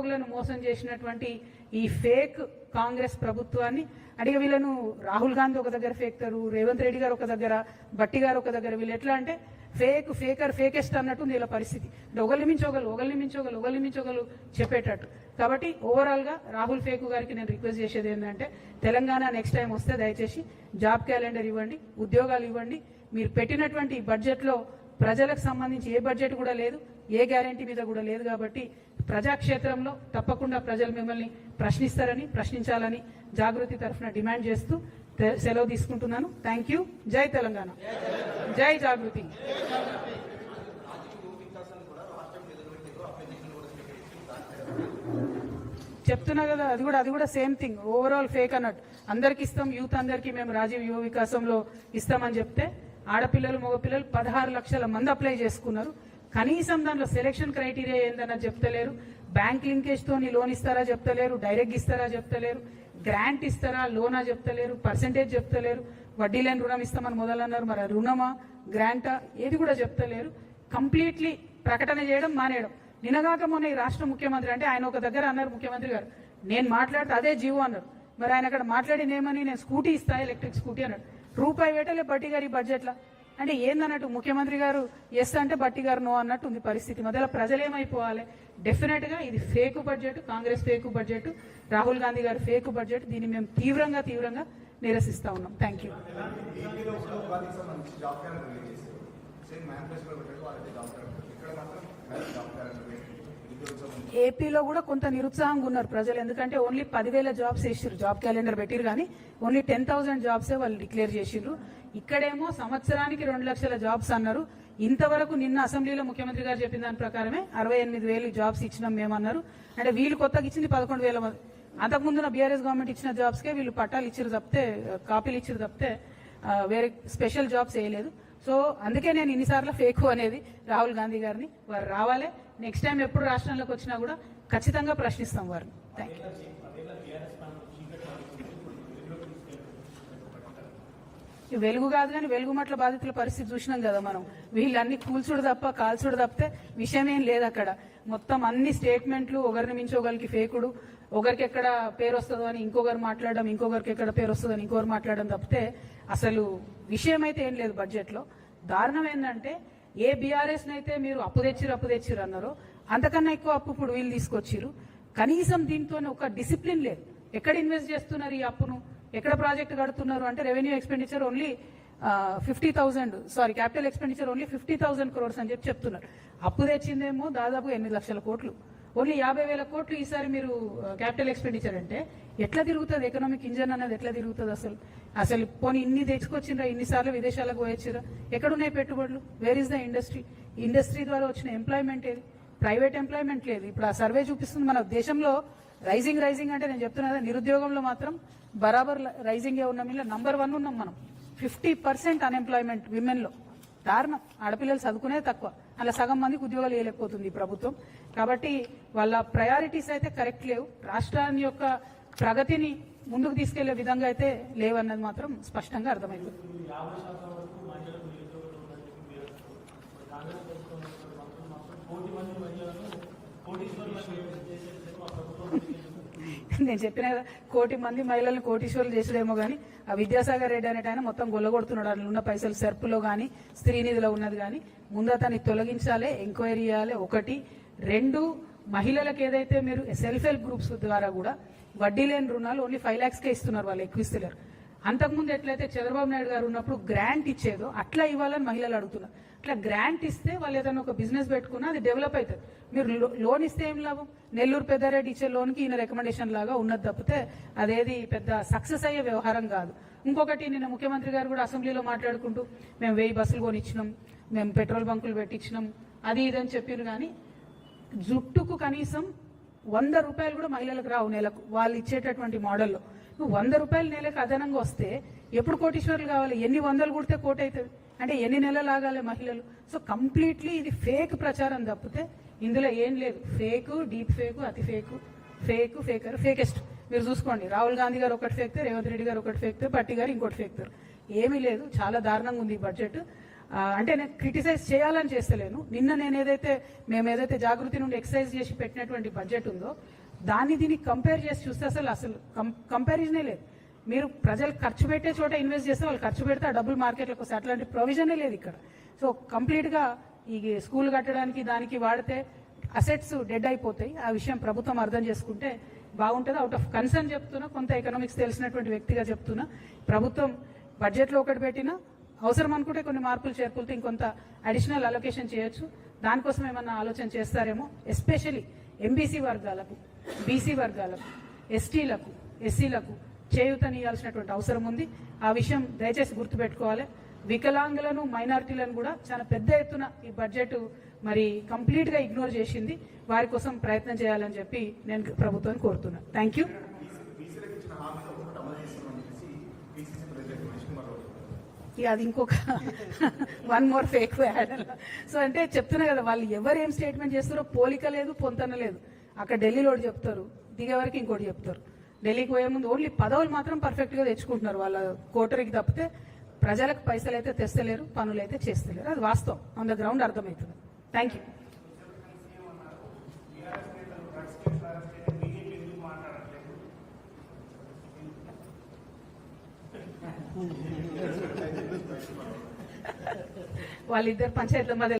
పౌరులను మోసం చేసినటువంటి ఈ ఫేక్ కాంగ్రెస్ ప్రభుత్వాన్ని అడిగే వీళ్ళను రాహుల్ గాంధీ ఒక దగ్గర ఫేక్తారు, రేవంత్ రెడ్డి గారు ఒక దగ్గర, బట్టి గారు ఒక దగ్గర, వీళ్ళు ఎట్లా అంటే ఫేకర్ ఫేకెస్ట్ అన్నట్టు వీళ్ళ పరిస్థితి. అంటే ఒకరిని మించోగలు చెప్పేటట్టు. కాబట్టి ఓవరాల్ గా రాహుల్ ఫేకు గారికి నేను రిక్వెస్ట్ చేసేది ఏంటంటే తెలంగాణ నెక్స్ట్ టైం వస్తే దయచేసి జాబ్ క్యాలెండర్ ఇవ్వండి, ఉద్యోగాలు ఇవ్వండి. మీరు పెట్టినటువంటి బడ్జెట్ లో ప్రజలకు సంబంధించి ఏ బడ్జెట్ కూడా లేదు, ఏ గ్యారంటీ మీద కూడా లేదు. కాబట్టి ప్రజాక్షేత్రంలో తప్పకుండా ప్రజలు మిమ్మల్ని ప్రశ్నించాలని జాగృతి తరఫున డిమాండ్ చేస్తూ సెలవు తీసుకుంటున్నాను. Thank you. జై తెలంగాణ, జై జాగృతి. చెప్తున్నా కదా, అది కూడా సేమ్ థింగ్, ఓవరాల్ ఫేక్ అన్నట్టు. అందరికి ఇస్తాం, యూత్ అందరికీ మేము రాజీవ్ యువ వికాసంలో ఇస్తామని చెప్తే ఆడపిల్లలు మగపిల్లలు 16 లక్షల మంది అప్లై చేసుకున్నారు. కనీసం దాంట్లో సెలెక్షన్ క్రైటీరియా ఏందన్నా చెప్తలేరు. బ్యాంక్ లింకేజ్ తోని లోన్ ఇస్తారా చెప్తలేరు, డైరెక్ట్ ఇస్తారా చెప్తలేరు, గ్రాంట్ ఇస్తారా లోనా చెప్తలేరు, పర్సెంటేజ్ చెప్తలేరు, వడ్డీ లేని రుణం ఇస్తామని మొదలన్నారు. మరి రుణమా గ్రాంటా ఏది కూడా చెప్తలేరు. కంప్లీట్లీ ప్రకటన చేయడం మానేయడం. నిన్నగాక మొన్న ఈ రాష్ట్ర ముఖ్యమంత్రి అంటే ఆయన ఒక దగ్గర అన్నారు, ముఖ్యమంత్రి గారు నేను మాట్లాడితే అదే జీవో అన్నారు. మరి ఆయన అక్కడ మాట్లాడినేమని నేను స్కూటీ ఇస్తా, ఎలక్ట్రిక్ స్కూటీ అన్నాడు. రూపాయి వేటలే బట్టి గారి బడ్జెట్లా అంటే ఏందన్నట్టు. ముఖ్యమంత్రి గారు ఎస్ అంటే బట్టి గారు నో అన్నట్టు ఉంది పరిస్థితి. మధ్యలో ప్రజలేమైపోవాలి? డెఫినెట్ గా ఇది fake budget, Congress fake budget, Rahul Gandhi గారు ఫేక్ బడ్జెట్. దీన్ని మేము తీవ్రంగా నిరసిస్తా ఉన్నాం. Thank you. ఏపీలో కూడా కొంత నిరుత్సాహంగా ఉన్నారు ప్రజలు. ఎందుకంటే ఓన్లీ 10,000 జాబ్స్ వేసారు, జాబ్ క్యాలెండర్ పెట్టిరు, కానీ ఓన్లీ 10,000 జాబ్సే వాళ్ళు డిక్లేర్ చేసిండ్రు. ఇక్కడేమో సంవత్సరానికి 2 లక్షల జాబ్స్ అన్నారు. ఇంతవరకు నిన్న అసెంబ్లీలో ముఖ్యమంత్రి గారు చెప్పిన దాని ప్రకారమే 68,000 జాబ్స్ ఇచ్చినాం మేమన్నారు. అంటే వీళ్ళు కొత్తగా ఇచ్చింది 11,000 మంది. అంతకుముందున బీఆర్ఎస్ గవర్నమెంట్ ఇచ్చిన జాబ్స్ కే వీళ్ళు పట్టాలు ఇచ్చిరు తప్పితే, కాపీలు ఇచ్చిరు తప్పితే వేరే స్పెషల్ జాబ్స్ వేయలేదు. సో అందుకే నేను ఇన్నిసార్లు ఫేక్ అనేది రాహుల్ గాంధీ గారిని. వారు రావాలి, నెక్స్ట్ టైం ఎప్పుడు రాష్ట్రంలోకి వచ్చినా కూడా ఖచ్చితంగా ప్రశ్నిస్తాం వారిని. Thank you. వెలుగు కాదు కానీ వెలుగుమట్ల బాధితుల పరిస్థితి చూసినాం కదా మనం. వీళ్ళన్ని కూల్చుడు తప్ప కాల్చుడు తప్పితే విషయం ఏం లేదు అక్కడ. మొత్తం అన్ని స్టేట్మెంట్లు ఒకరిని మించి ఒకరికి ఫేకుడు. ఒకరికి ఎక్కడ పేరు వస్తుందో అని ఇంకొకరు మాట్లాడడం, ఇంకొకరికి ఎక్కడ పేరు వస్తుందో అని ఇంకొకరు మాట్లాడడం తప్పితే అసలు విషయం అయితే ఏం లేదు బడ్జెట్ లో. దారుణం ఏంటంటే ఏ బీఆర్ఎస్ నైతే మీరు అప్పు తెచ్చిరు అన్నారో అంతకన్నా ఎక్కువ అప్పు ఇప్పుడు వీళ్ళు తీసుకొచ్చిరు. కనీసం దీంతో ఒక డిసిప్లిన్ లేదు. ఎక్కడ ఇన్వెస్ట్ చేస్తున్నారు ఈ అప్పును, ఎక్కడ ప్రాజెక్ట్ కడుతున్నారు అంటే revenue expenditure only 50,000, sorry capital expenditure only 50,000 crores అని చెప్తున్నారు. అప్పు తెచ్చిందేమో దాదాపు 8 లక్షల కోట్లు. ఓన్లీ 50,000 కోట్లు ఈసారి మీరు క్యాపిటల్ ఎక్స్పెండిచర్ అంటే ఎట్లా తిరుగుతుంది? ఎకనామిక్ ఇంజన్ అనేది ఎట్లా తిరుగుతుంది? అసలు పోనీ ఇన్ని తెచ్చుకొచ్చిండ్రా, ఇన్నిసార్లు విదేశాలకు పోయొచ్చిరా? ఎక్కడున్నాయి పెట్టుబడులు? Where is the industry? Industry ద్వారా వచ్చిన ఎంప్లాయ్మెంట్ ఏది? ప్రైవేట్ ఎంప్లాయ్మెంట్ లేదు. ఇప్పుడు ఆ సర్వే చూపిస్తుంది మన దేశంలో రైజింగ్ అంటే నేను చెప్తున్నా కదా, నిరుద్యోగంలో మాత్రం బరాబర్ రైజింగే ఉన్నాం. ఇలా నంబర్ 1 ఉన్నాం మనం. 50% అన్ఎంప్లాయ్మెంట్ విమెన్ లో. దారుణం. ఆడపిల్లలు చదువుకునే తక్కువ, అలా సగం మందికి ఉద్యోగాలు వేయలేకపోతుంది ఈ ప్రభుత్వం. కాబట్టి వాళ్ళ ప్రయారిటీస్ అయితే కరెక్ట్ లేవు. రాష్ట్రాన్ని యొక్క ప్రగతిని ముందుకు తీసుకెళ్లే విధంగా అయితే లేవన్నది మాత్రం స్పష్టంగా అర్థమైంది. నేను చెప్పిన 1 కోటి మంది మహిళలను కోటీశ్వరులు చేసేదేమో కానీ ఆ విద్యాసాగర్ రెడ్డి అనేట ఆయన మొత్తం గొల్లగొడుతున్నాడు. అందులో ఉన్న పైసలు సెర్పులో కానీ స్త్రీ నిధిలో ఉన్నది కానీ ముందు అతన్ని తొలగించాలి, ఎంక్వైరీ చేయాలి. 1, 2 మహిళలకు ఏదైతే మీరు సెల్ఫ్ హెల్ప్ గ్రూప్స్ ద్వారా కూడా వడ్డీ లేని రుణాలు ఓన్లీ 5 lakhsకే ఇస్తున్నారు, వాళ్ళు ఎక్కువ ఇస్తున్నారు. అంతకుముందు ఎట్లయితే చంద్రబాబు నాయుడు గారు ఉన్నప్పుడు గ్రాంట్ ఇచ్చేదో అట్లా ఇవ్వాలని మహిళలు అడుగుతున్నారు. అట్లా గ్రాంట్ ఇస్తే వాళ్ళు ఏదైనా ఒక బిజినెస్ పెట్టుకున్నా అది డెవలప్ అవుతుంది. మీరు లోన్ ఇస్తే ఏం లాభం? నెల్లూరు పెద్దారెడ్డి ఇచ్చే లోన్కి ఈయన రికమెండేషన్ లాగా ఉన్నది తప్పితే అదేది పెద్ద సక్సెస్ అయ్యే వ్యవహారం కాదు. ఇంకొకటి, నిన్న ముఖ్యమంత్రి గారు కూడా అసెంబ్లీలో మాట్లాడుకుంటూ మేము 1000 బస్సులు కొనిచ్చినాం, మేము పెట్రోల్ బంకులు పెట్టించినాం, అది ఇదని చెప్పారు. కానీ జుట్టుకు కనీసం 100 రూపాయలు కూడా మహిళలకు రావు నెలకు వాళ్ళు ఇచ్చేటటువంటి మోడల్లో. నువ్వు 100 రూపాయలు నెలకు అదనంగా వస్తే ఎప్పుడు కోటీశ్వరులు కావాలి? ఎన్ని వందలు కుడితే కోటి అవుతుంది అంటే ఎన్ని నెలలు ఆగాలి మహిళలు? సో కంప్లీట్లీ ఇది ఫేక్ ప్రచారం తప్పితే ఇందులో ఏం లేదు. ఫేక్, డీప్ ఫేక్, అతి ఫేకర్, ఫేకెస్ట్. మీరు చూసుకోండి, రాహుల్ గాంధీ గారు ఒకటి ఫేక్తారు, రేవంత్ రెడ్డి గారు ఒకటి ఫేక్తారు, బట్టి గారు ఇంకోటి ఫేక్తారు. ఏమీ లేదు. చాలా దారుణంగా ఉంది ఈ బడ్జెట్. అంటే నేను క్రిటిసైజ్ చేయాలని చేస్తలేను. నిన్న మేము ఏదైతే జాగృతి నుండి ఎక్సర్సైజ్ చేసి పెట్టినటువంటి బడ్జెట్ ఉందో దాన్ని దీనికి కంపేర్ చేసి చూస్తే అసలు కంపారిజనే లేదు. మీరు ప్రజలు ఖర్చు పెట్టే చోట ఇన్వెస్ట్ చేస్తే వాళ్ళు ఖర్చు పెడితే ఆ డబ్బులు మార్కెట్లోకి వస్తే అట్లాంటి ప్రొవిజనే లేదు ఇక్కడ. సో కంప్లీట్గా ఈ స్కూల్ కట్టడానికి దానికి వాడితే అసెట్స్ డెడ్ అయిపోతాయి. ఆ విషయం ప్రభుత్వం అర్థం చేసుకుంటే బాగుంటుంది. అవుట్ ఆఫ్ కన్సర్న్ చెప్తున్నా, కొంత ఎకనామిక్స్ తెలిసినటువంటి వ్యక్తిగా చెప్తున్నా. ప్రభుత్వం బడ్జెట్లో ఒకటి పెట్టినా అవసరం అనుకుంటే కొన్ని మార్పులు చేర్పులతో ఇంకొంత అడిషనల్ అలొకేషన్ చేయొచ్చు. దానికోసం ఏమన్నా ఆలోచన చేస్తారేమో. ఎస్పెషలీ ఎంబీసీ వర్గాలకు, బీసీ వర్గాలకు, ఎస్టీలకు, ఎస్సీలకు చేయూతనియాల్సినటువంటి అవసరం ఉంది. ఆ విషయం దయచేసి గుర్తుపెట్టుకోవాలి. వికలాంగులను, మైనారిటీలను కూడా చాలా పెద్ద ఎత్తున ఈ బడ్జెట్ మరి కంప్లీట్ గా ఇగ్నోర్ చేసింది. వారి కోసం ప్రయత్నం చేయాలని చెప్పి నేను ప్రభుత్వాన్ని కోరుతున్నా. Thank you. అది ఇంకొక one more fake add. So అంటే చెప్తున్నా కదా, వాళ్ళు ఎవరు ఏం స్టేట్మెంట్ చేస్తారో పోలిక లేదు, పొంతన లేదు. అక్కడ ఢిల్లీలో ఒకటి చెప్తారు, దిగే వరకు ఇంకోటి చెప్తారు. ఢిల్లీకి పోయే ముందు ఓన్లీ పదవులు మాత్రం పర్ఫెక్ట్ గా తెచ్చుకుంటున్నారు. వాళ్ళ కోటరికి తప్పితే ప్రజలకు పైసలు అయితే తెస్తలేరు, పనులు అయితే చేస్తలేరు. అది వాస్తవం, ఆన్ ద గ్రౌండ్ అర్థమవుతుంది. Thank you. వాళ్ళిద్దరు పంచాయతీల మధ్య